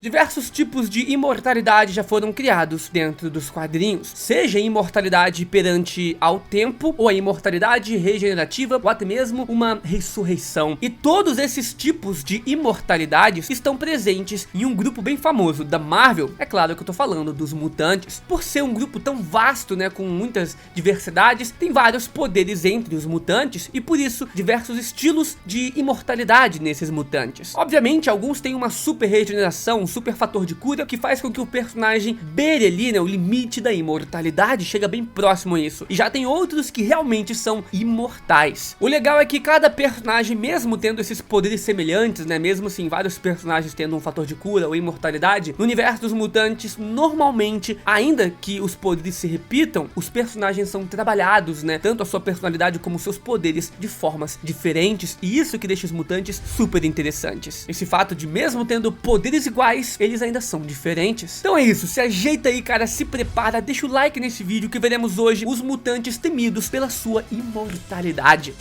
Diversos tipos de imortalidade já foram criados dentro dos quadrinhos, seja a imortalidade perante ao tempo, ou a imortalidade regenerativa, ou até mesmo uma ressurreição. E todos esses tipos de imortalidades estão presentes em um grupo bem famoso da Marvel. É claro que eu tô falando dos mutantes. Por ser um grupo tão vasto, né, com muitas diversidades, tem vários poderes entre os mutantes e por isso diversos estilos de imortalidade nesses mutantes. Obviamente, alguns têm uma super regeneração, super fator de cura que faz com que o personagem beire ali, né, o limite da imortalidade, chega bem próximo a isso. E já tem outros que realmente são imortais. O legal é que cada personagem, mesmo tendo esses poderes semelhantes, né, mesmo assim vários personagens tendo um fator de cura ou imortalidade, no universo dos mutantes, normalmente, ainda que os poderes se repitam, os personagens são trabalhados, né, tanto a sua personalidade como seus poderes de formas diferentes, e isso que deixa os mutantes super interessantes. Esse fato de mesmo tendo poderes iguais, eles ainda são diferentes. Então é isso, se ajeita aí, cara, se prepara, deixa o like nesse vídeo que veremos hoje os mutantes temidos pela sua imortalidade.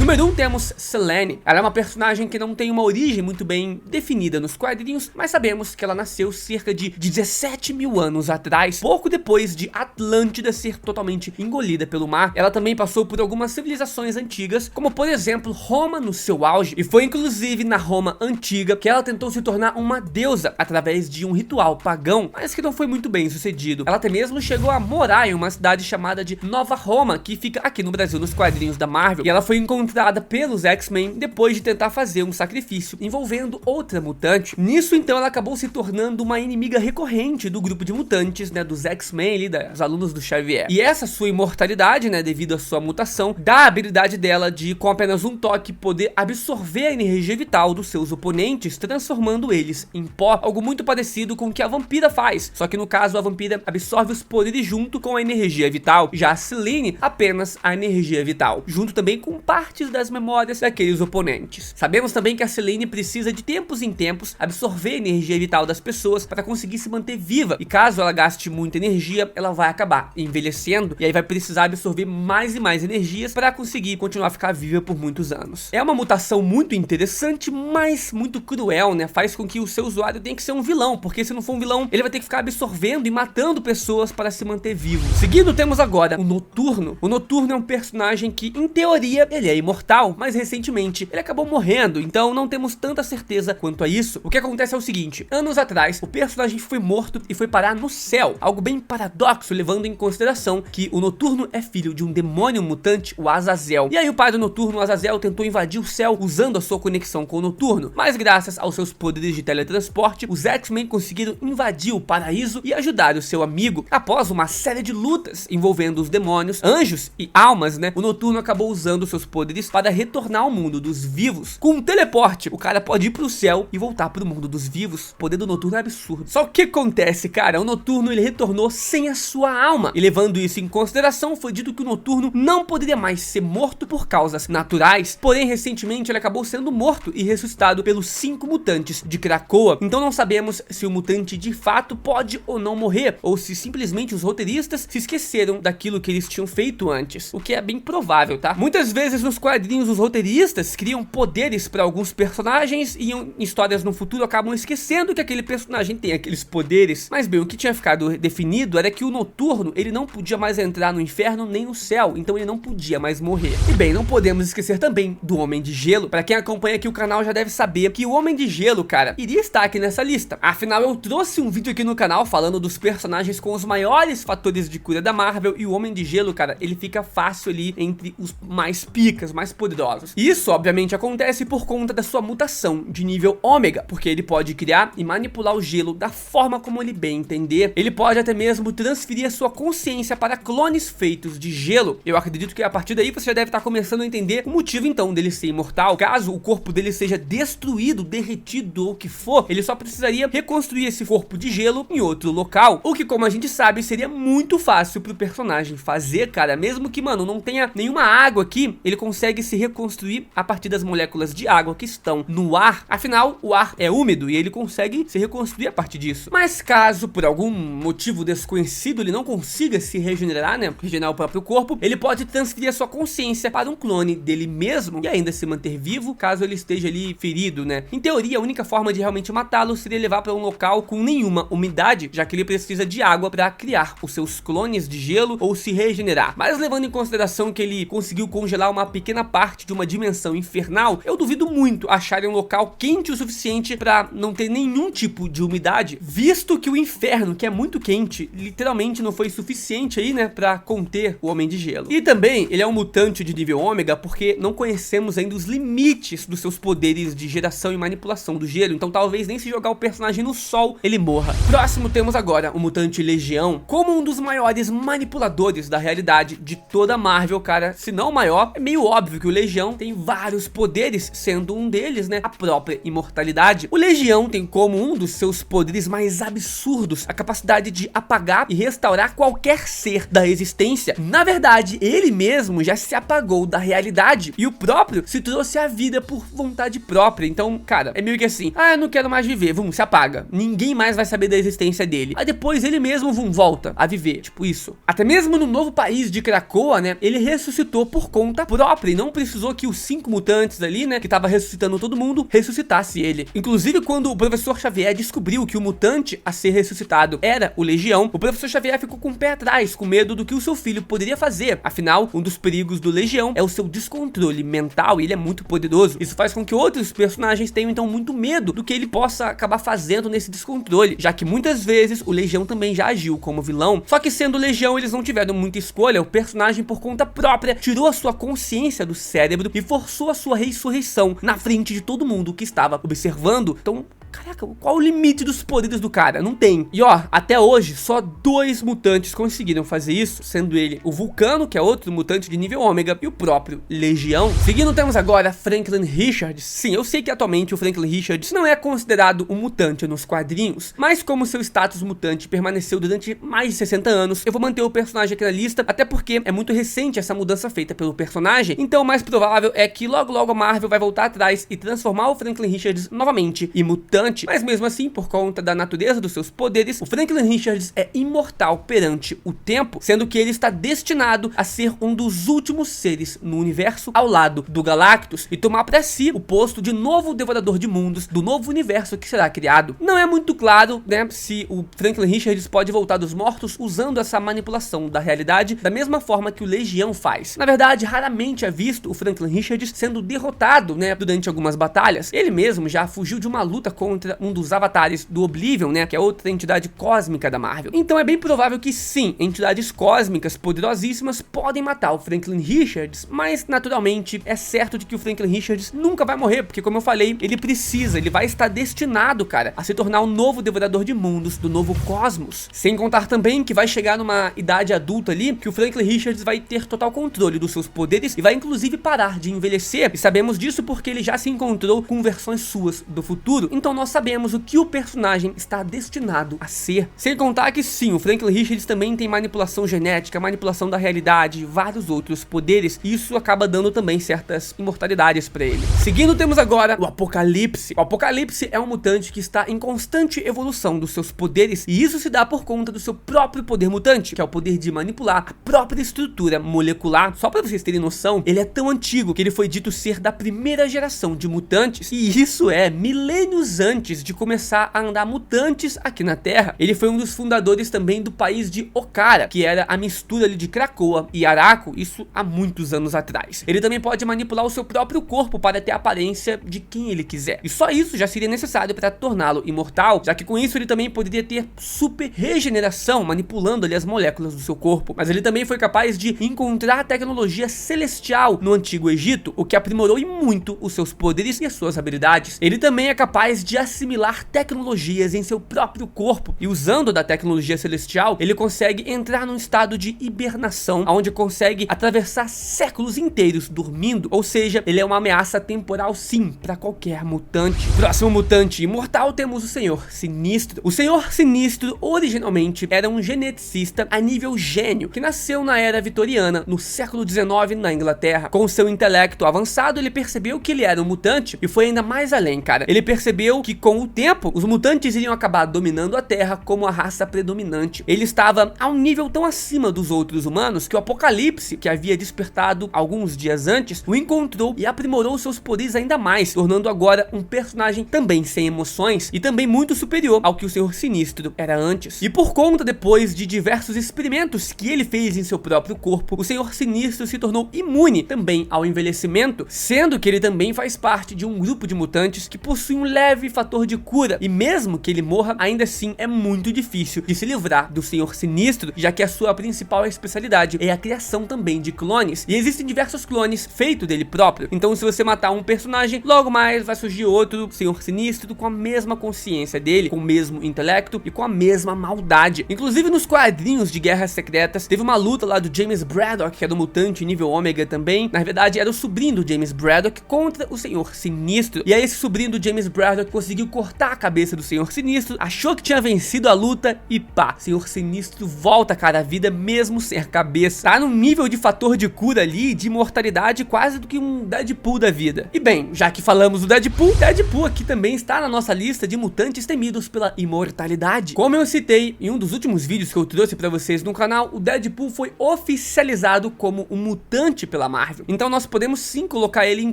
Número 1 temos Selene. Ela é uma personagem que não tem uma origem muito bem definida nos quadrinhos, mas sabemos que ela nasceu cerca de 17 mil anos atrás, pouco depois de Atlântida ser totalmente engolida pelo mar. Ela também passou por algumas civilizações antigas, como por exemplo Roma no seu auge, e foi inclusive na Roma antiga que ela tentou se tornar uma deusa através de um ritual pagão, mas que não foi muito bem sucedido. Ela até mesmo chegou a morar em uma cidade chamada de Nova Roma, que fica aqui no Brasil nos quadrinhos da Marvel, e ela foi encontrada pelos X-Men depois de tentar fazer um sacrifício envolvendo outra mutante. Nisso então ela acabou se tornando uma inimiga recorrente do grupo de mutantes, né, dos X-Men ali, dos alunos do Xavier. E essa sua imortalidade, né, devido à sua mutação, dá a habilidade dela de, com apenas um toque, poder absorver a energia vital dos seus oponentes, transformando eles em pó, algo muito parecido com o que a vampira faz, só que no caso a vampira absorve os poderes junto com a energia vital, já a Selene apenas a energia vital, junto também com partes das memórias daqueles oponentes. Sabemos também que a Selene precisa de tempos em tempos absorver a energia vital das pessoas para conseguir se manter viva, e caso ela gaste muita energia, ela vai acabar envelhecendo, e aí vai precisar absorver mais e mais energias para conseguir continuar a ficar viva por muitos anos. É uma mutação muito interessante, mas muito cruel, né? Faz com que o seu usuário tenha que ser um vilão, porque se não for um vilão, ele vai ter que ficar absorvendo e matando pessoas para se manter vivo. Seguindo, temos agora o Noturno. O Noturno é um personagem que, em teoria, ele é imortal, mas recentemente ele acabou morrendo, então não temos tanta certeza quanto a isso. O que acontece é o seguinte: anos atrás, o personagem foi morto e foi parar no céu, algo bem paradoxo, levando em consideração que o Noturno é filho de um demônio mutante, o Azazel. E aí o pai do Noturno, o Azazel, tentou invadir o céu usando a sua conexão com o Noturno, mas graças aos seus poderes de teletransporte, os X-Men conseguiram invadir o paraíso e ajudar o seu amigo. Após uma série de lutas envolvendo os demônios, anjos e almas, né, o Noturno acabou usando seus poderes para retornar ao mundo dos vivos. Com um teleporte, o cara pode ir pro céu e voltar pro mundo dos vivos. O poder do Noturno é absurdo. Só que o que acontece, cara? O Noturno, ele retornou sem a sua alma, e levando isso em consideração, foi dito que o Noturno não poderia mais ser morto por causas naturais. Porém, recentemente ele acabou sendo morto e ressuscitado pelos 5 mutantes de Krakoa. Então não sabemos se o mutante de fato pode ou não morrer, ou se simplesmente os roteiristas se esqueceram daquilo que eles tinham feito antes, o que é bem provável, tá? Muitas vezes nos quadrinhos os roteiristas criam poderes para alguns personagens e em histórias no futuro acabam esquecendo que aquele personagem tem aqueles poderes. Mas bem, o que tinha ficado definido era que o Noturno, ele não podia mais entrar no inferno nem no céu, então ele não podia mais morrer. E bem, não podemos esquecer também do Homem de Gelo. Para quem acompanha aqui o canal já deve saber que o Homem de Gelo, cara, iria estar aqui nessa lista. Afinal, eu trouxe um vídeo aqui no canal falando dos personagens com os maiores fatores de cura da Marvel, e o Homem de Gelo, cara, ele fica fácil ali entre os mais picas, mais poderosos. Isso, obviamente, acontece por conta da sua mutação de nível ômega, porque ele pode criar e manipular o gelo da forma como ele bem entender. Ele pode até mesmo transferir a sua consciência para clones feitos de gelo. Eu acredito que a partir daí você já deve estar começando a entender o motivo então dele ser imortal. Caso o corpo dele seja destruído, derretido ou o que for, ele só precisaria reconstruir esse corpo de gelo em outro local, o que, como a gente sabe, seria muito fácil pro personagem fazer, cara. Mesmo que, mano, não tenha nenhuma água aqui, ele consegue consegue se reconstruir a partir das moléculas de água que estão no ar. Afinal, o ar é úmido e ele consegue se reconstruir a partir disso. Mas caso por algum motivo desconhecido ele não consiga se regenerar, né, regenerar o próprio corpo, ele pode transferir a sua consciência para um clone dele mesmo e ainda se manter vivo caso ele esteja ali ferido, né. Em teoria, a única forma de realmente matá-lo seria levar para um local com nenhuma umidade, já que ele precisa de água para criar os seus clones de gelo ou se regenerar. Mas levando em consideração que ele conseguiu congelar uma pequena parte de uma dimensão infernal, eu duvido muito acharem um local quente o suficiente para não ter nenhum tipo de umidade, visto que o inferno, que é muito quente, literalmente não foi suficiente aí, né, para conter o Homem de Gelo. E também ele é um mutante de nível ômega porque não conhecemos ainda os limites dos seus poderes de geração e manipulação do gelo, então talvez nem se jogar o personagem no sol ele morra. Próximo temos agora o mutante Legião, como um dos maiores manipuladores da realidade de toda a Marvel, cara. Se não o maior, é meio óbvio que o Legião tem vários poderes, sendo um deles, né, a própria imortalidade. O Legião tem como um dos seus poderes mais absurdos a capacidade de apagar e restaurar qualquer ser da existência. Na verdade, ele mesmo já se apagou da realidade e o próprio se trouxe à vida por vontade própria. Então, cara, é meio que assim, eu não quero mais viver, se apaga. Ninguém mais vai saber da existência dele. Aí depois ele mesmo, volta a viver, tipo isso. Até mesmo no novo país de Krakoa, né, ele ressuscitou por conta própria e não precisou que os 5 mutantes ali, né, que tava ressuscitando todo mundo, ressuscitasse ele. Inclusive, quando o professor Xavier descobriu que o mutante a ser ressuscitado era o Legião, o professor Xavier ficou com o pé atrás, com medo do que o seu filho poderia fazer. Afinal, um dos perigos do Legião é o seu descontrole mental e ele é muito poderoso. Isso faz com que outros personagens tenham então muito medo do que ele possa acabar fazendo nesse descontrole, já que muitas vezes o Legião também já agiu como vilão. Só que sendo Legião, eles não tiveram muita escolha. O personagem, por conta própria, tirou a sua consciência do cérebro e forçou a sua ressurreição na frente de todo mundo que estava observando. Então, caraca, qual o limite dos poderes do cara? Não tem. E ó, até hoje, só 2 mutantes conseguiram fazer isso, sendo ele o Vulcano, que é outro mutante de nível ômega, e o próprio Legião. Seguindo, temos agora Franklin Richards. Sim, eu sei que atualmente o Franklin Richards não é considerado um mutante nos quadrinhos, mas como seu status mutante permaneceu durante mais de 60 anos, eu vou manter o personagem aqui na lista, até porque é muito recente essa mudança feita pelo personagem, então o mais provável é que logo logo a Marvel vai voltar atrás e transformar o Franklin Richards novamente em mutante. Mas mesmo assim, por conta da natureza dos seus poderes, o Franklin Richards é imortal perante o tempo, sendo que ele está destinado a ser um dos últimos seres no universo ao lado do Galactus e tomar para si o posto de novo devorador de mundos do novo universo que será criado. Não é muito claro, né, se o Franklin Richards pode voltar dos mortos usando essa manipulação da realidade da mesma forma que o Legião faz. Na verdade, raramente é visto o Franklin Richards sendo derrotado, né, durante algumas batalhas. Ele mesmo já fugiu de uma luta contra um dos avatares do Oblivion, né, que é outra entidade cósmica da Marvel. Então é bem provável que sim, entidades cósmicas poderosíssimas podem matar o Franklin Richards, mas naturalmente é certo de que o Franklin Richards nunca vai morrer, porque como eu falei, ele vai estar destinado, cara, a se tornar o novo devorador de mundos do novo cosmos. Sem contar também que vai chegar numa idade adulta ali, que o Franklin Richards vai ter total controle dos seus poderes e vai inclusive parar de envelhecer, e sabemos disso porque ele já se encontrou com versões suas do futuro. Então nós sabemos o que o personagem está destinado a ser. Sem contar que sim, o Franklin Richards também tem manipulação genética, manipulação da realidade, vários outros poderes, e isso acaba dando também certas imortalidades para ele. Seguindo, temos agora o Apocalipse. O Apocalipse é um mutante que está em constante evolução dos seus poderes, e isso se dá por conta do seu próprio poder mutante, que é o poder de manipular a própria estrutura molecular. Só para vocês terem noção, ele é tão antigo que ele foi dito ser da primeira geração de mutantes, e isso é milênios antes de começar a andar mutantes aqui na Terra. Ele foi um dos fundadores também do país de Okara, que era a mistura ali de Krakoa e Araco, isso há muitos anos atrás. Ele também pode manipular o seu próprio corpo para ter a aparência de quem ele quiser, e só isso já seria necessário para torná-lo imortal, já que com isso ele também poderia ter super regeneração, manipulando ali as moléculas do seu corpo. Mas ele também foi capaz de encontrar a tecnologia celestial no Antigo Egito, o que aprimorou e muito os seus poderes e as suas habilidades. Ele também é capaz de assimilar tecnologias em seu próprio corpo, e usando da tecnologia celestial, ele consegue entrar num estado de hibernação, onde consegue atravessar séculos inteiros dormindo, ou seja, ele é uma ameaça temporal sim, para qualquer mutante. Próximo mutante imortal temos o Senhor Sinistro. O Senhor Sinistro originalmente era um geneticista a nível gênio, que nasceu na era vitoriana, no século XIX na Inglaterra. Com seu intelecto avançado, ele percebeu que ele era um mutante e foi ainda mais além, cara. Ele percebeu que com o tempo, os mutantes iriam acabar dominando a Terra como a raça predominante. Ele estava a um nível tão acima dos outros humanos que o Apocalipse, que havia despertado alguns dias antes, o encontrou e aprimorou seus poderes ainda mais, tornando agora um personagem também sem emoções e também muito superior ao que o Senhor Sinistro era antes. E por conta, depois de diversos experimentos que ele fez em seu próprio corpo, o Senhor Sinistro se tornou imune também ao envelhecimento, sendo que ele também faz parte de um grupo de mutantes que possui um leve fator de cura, e mesmo que ele morra, ainda assim é muito difícil de se livrar do Senhor Sinistro, já que a sua principal especialidade é a criação também de clones, e existem diversos clones feitos dele próprio. Então se você matar um personagem, logo mais vai surgir outro Senhor Sinistro com a mesma consciência dele, com o mesmo intelecto e com a mesma maldade. Inclusive nos quadrinhos de Guerras Secretas, teve uma luta lá do James Braddock, que era um mutante nível ômega também, na verdade era o sobrinho do James Braddock contra o Senhor Sinistro, e aí esse sobrinho do James Braddock conseguiu cortar a cabeça do Senhor Sinistro, achou que tinha vencido a luta e pá, Senhor Sinistro volta, cara, à vida mesmo sem a cabeça. Tá num nível de fator de cura ali, de imortalidade, quase do que um Deadpool da vida. E bem, já que falamos do Deadpool, Deadpool aqui também está na nossa lista de mutantes temidos pela imortalidade. Como eu citei em um dos últimos vídeos que eu trouxe pra vocês no canal, o Deadpool foi oficializado como um mutante pela Marvel. Então nós podemos sim colocar ele em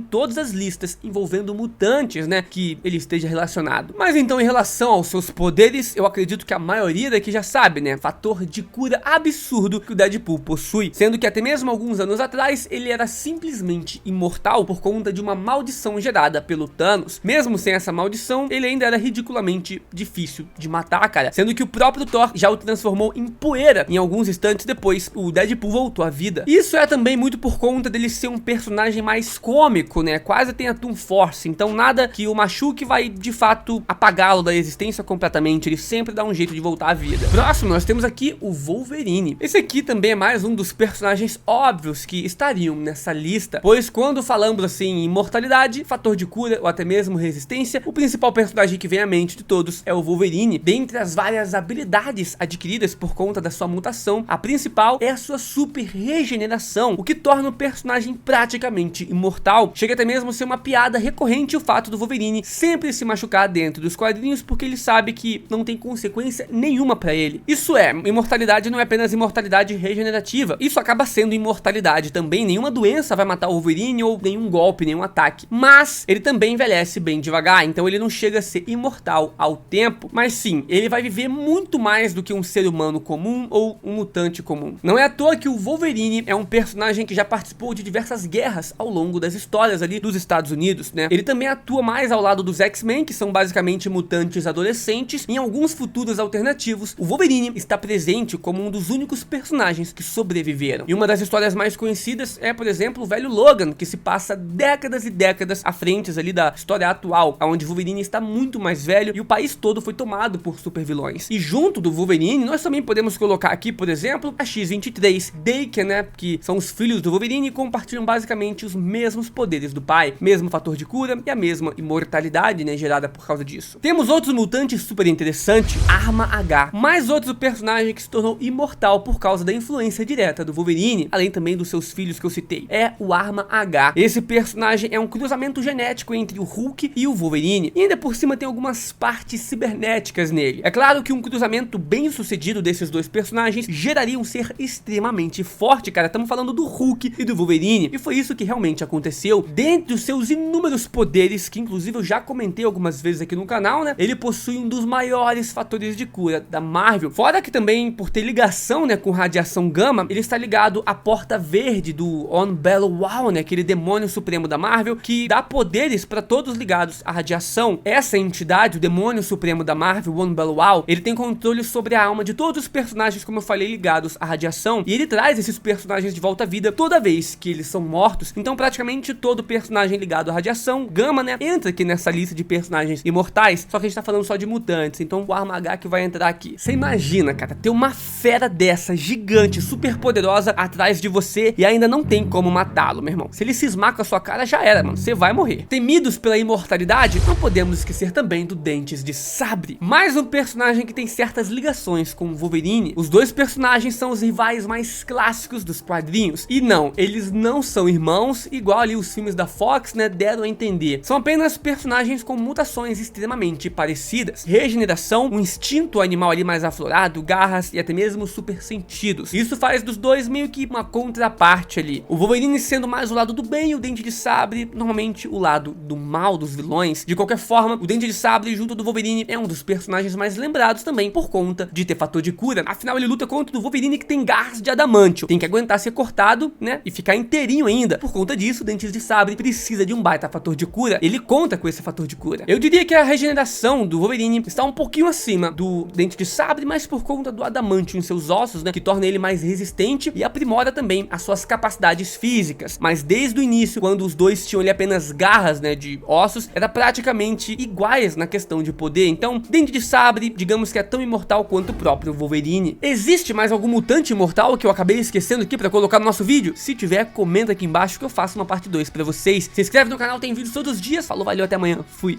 todas as listas envolvendo mutantes, né, que ele esteja relacionado. Mas então em relação aos seus poderes, eu acredito que a maioria daqui já sabe, né, fator de cura absurdo que o Deadpool possui, sendo que até mesmo alguns anos atrás ele era simplesmente imortal por conta de uma maldição gerada pelo Thanos. Mesmo sem essa maldição, ele ainda era ridiculamente difícil de matar, cara, sendo que o próprio Thor já o transformou em poeira em alguns instantes depois o Deadpool voltou à vida. Isso é também muito por conta dele ser um personagem mais cômico, né, quase tem a Toon Force, então nada que o machuque vai de fato apagá-lo da existência completamente, ele sempre dá um jeito de voltar à vida. Próximo nós temos aqui o Wolverine. Esse aqui também é mais um dos personagens óbvios que estariam nessa lista, pois quando falamos assim em imortalidade, fator de cura ou até mesmo resistência, o principal personagem que vem à mente de todos é o Wolverine. Dentre as várias habilidades adquiridas por conta da sua mutação, a principal é a sua super regeneração, o que torna o personagem praticamente imortal. Chega até mesmo a ser uma piada recorrente o fato do Wolverine sempre se machucar dentro dos quadrinhos, porque ele sabe que não tem consequência nenhuma pra ele. Isso é, imortalidade não é apenas imortalidade regenerativa, isso acaba sendo imortalidade também, nenhuma doença vai matar o Wolverine ou nenhum golpe, nenhum ataque, mas ele também envelhece bem devagar, então ele não chega a ser imortal ao tempo, mas sim, ele vai viver muito mais do que um ser humano comum ou um mutante comum. Não é à toa que o Wolverine é um personagem que já participou de diversas guerras ao longo das histórias ali dos Estados Unidos, né? Ele também atua mais ao lado dos X-Men, que são basicamente mutantes adolescentes. Em alguns futuros alternativos, o Wolverine está presente como um dos únicos personagens que sobreviveram. E uma das histórias mais conhecidas é, por exemplo, o velho Logan, que se passa décadas e décadas à frente ali da história atual, onde o Wolverine está muito mais velho e o país todo foi tomado por supervilões. E junto do Wolverine, nós também podemos colocar aqui, por exemplo, a X-23, Daken, né, que são os filhos do Wolverine e compartilham basicamente os mesmos poderes do pai, mesmo fator de cura e a mesma imortalidade, né, gerada por causa disso. Temos outros mutantes super interessantes, Arma H, mais outro personagem que se tornou imortal por causa da influência direta do Wolverine, além também dos seus filhos que eu citei, é o Arma H. Esse personagem é um cruzamento genético entre o Hulk e o Wolverine, e ainda por cima tem algumas partes cibernéticas nele. É claro que um cruzamento bem sucedido desses dois personagens geraria um ser extremamente forte, cara, estamos falando do Hulk e do Wolverine, e foi isso que realmente aconteceu. Dentre os seus inúmeros poderes, que inclusive eu já comentei algumas vezes aqui no canal, né, ele possui um dos maiores fatores de cura da Marvel, fora que também por ter ligação, né, com radiação gama, ele está ligado à Porta Verde do On-Bellow, né, aquele demônio supremo da Marvel, que dá poderes para todos ligados à radiação. Essa entidade, o demônio supremo da Marvel, On-Bellow, ele tem controle sobre a alma de todos os personagens, como eu falei, ligados à radiação, e ele traz esses personagens de volta à vida toda vez que eles são mortos. Então praticamente todo personagem ligado à radiação gama, né, entra aqui nessa lista de personagens personagens imortais, só que a gente tá falando só de mutantes, então o Arma H que vai entrar aqui. Você imagina, cara, ter uma fera dessa, gigante, super poderosa, atrás de você e ainda não tem como matá-lo, meu irmão. Se ele cismar com a sua cara, já era, mano, você vai morrer. Temidos pela imortalidade, não podemos esquecer também do Dentes de Sabre. Mais um personagem que tem certas ligações com o Wolverine. Os dois personagens são os rivais mais clássicos dos quadrinhos. E não, eles não são irmãos, igual ali os filmes da Fox, né, deram a entender. São apenas personagens com mutações extremamente parecidas. Regeneração, um instinto animal ali mais aflorado, garras e até mesmo super sentidos. Isso faz dos dois meio que uma contraparte ali. O Wolverine sendo mais o lado do bem e o Dente de Sabre, normalmente o lado do mal dos vilões. De qualquer forma, o Dente de Sabre junto do Wolverine é um dos personagens mais lembrados também por conta de ter fator de cura. Afinal, ele luta contra o Wolverine que tem garras de adamantio. Tem que aguentar ser cortado, né, e ficar inteirinho ainda. Por conta disso, o Dente de Sabre precisa de um baita fator de cura. Ele conta com esse fator de cura. Eu diria que a regeneração do Wolverine está um pouquinho acima do Dente de Sabre, mas por conta do adamantio em seus ossos, né, que torna ele mais resistente e aprimora também as suas capacidades físicas. Mas desde o início, quando os dois tinham ali apenas garras, né, de ossos, era praticamente iguais na questão de poder. Então, Dente de Sabre, digamos que é tão imortal quanto o próprio Wolverine. Existe mais algum mutante imortal que eu acabei esquecendo aqui pra colocar no nosso vídeo? Se tiver, comenta aqui embaixo que eu faço uma parte 2 pra vocês. Se inscreve no canal, tem vídeos todos os dias. Falou, valeu, até amanhã. Fui.